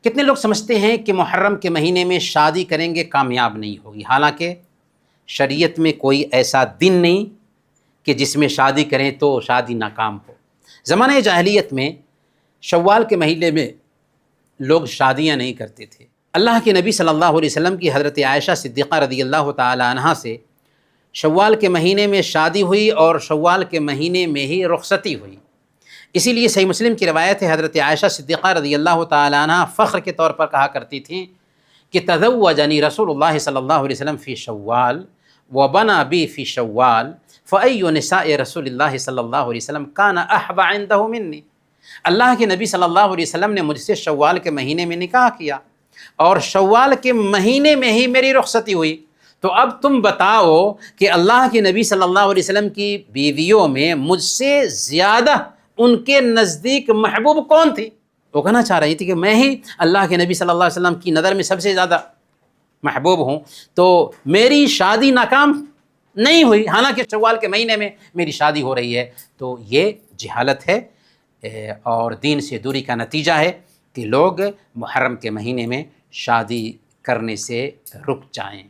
کتنے لوگ سمجھتے ہیں کہ محرم کے مہینے میں شادی کریں گے کامیاب نہیں ہوگی، حالانکہ شریعت میں کوئی ایسا دن نہیں کہ جس میں شادی کریں تو شادی ناکام ہو۔ زمانہ جاہلیت میں شوال کے مہینے میں لوگ شادیاں نہیں کرتے تھے۔ اللہ کے نبی صلی اللہ علیہ وسلم کی حضرت عائشہ صدیقہ رضی اللہ تعالی عنہا سے شوال کے مہینے میں شادی ہوئی اور شوال کے مہینے میں ہی رخصتی ہوئی۔ اسی لیے صحیح مسلم کی روایت ہے، حضرت عائشہ صدیقہ رضی اللہ تعالی عنہا فخر کے طور پر کہا کرتی تھیں کہ تزوجنی رسول اللہ صلی اللہ علیہ وسلم فی شوال وبنا بی فی شوال فأی نساء رسول اللہ صلی اللہ علیہ وسلم کان احب عنده منی۔ اللہ کے نبی صلی اللہ علیہ وسلم نے مجھ سے شوال کے مہینے میں نکاح کیا اور شوال کے مہینے میں ہی میری رخصتی ہوئی، تو اب تم بتاؤ کہ اللہ کے نبی صلی اللہ علیہ وسلم کی بیویوں میں مجھ سے زیادہ ان کے نزدیک محبوب کون تھی؟ وہ کہنا چاہ رہی تھی کہ میں ہی اللہ کے نبی صلی اللہ علیہ وسلم کی نظر میں سب سے زیادہ محبوب ہوں، تو میری شادی ناکام نہیں ہوئی حالانکہ شوال کے مہینے میں میری شادی ہو رہی ہے۔ تو یہ جہالت ہے اور دین سے دوری کا نتیجہ ہے کہ لوگ محرم کے مہینے میں شادی کرنے سے رک جائیں۔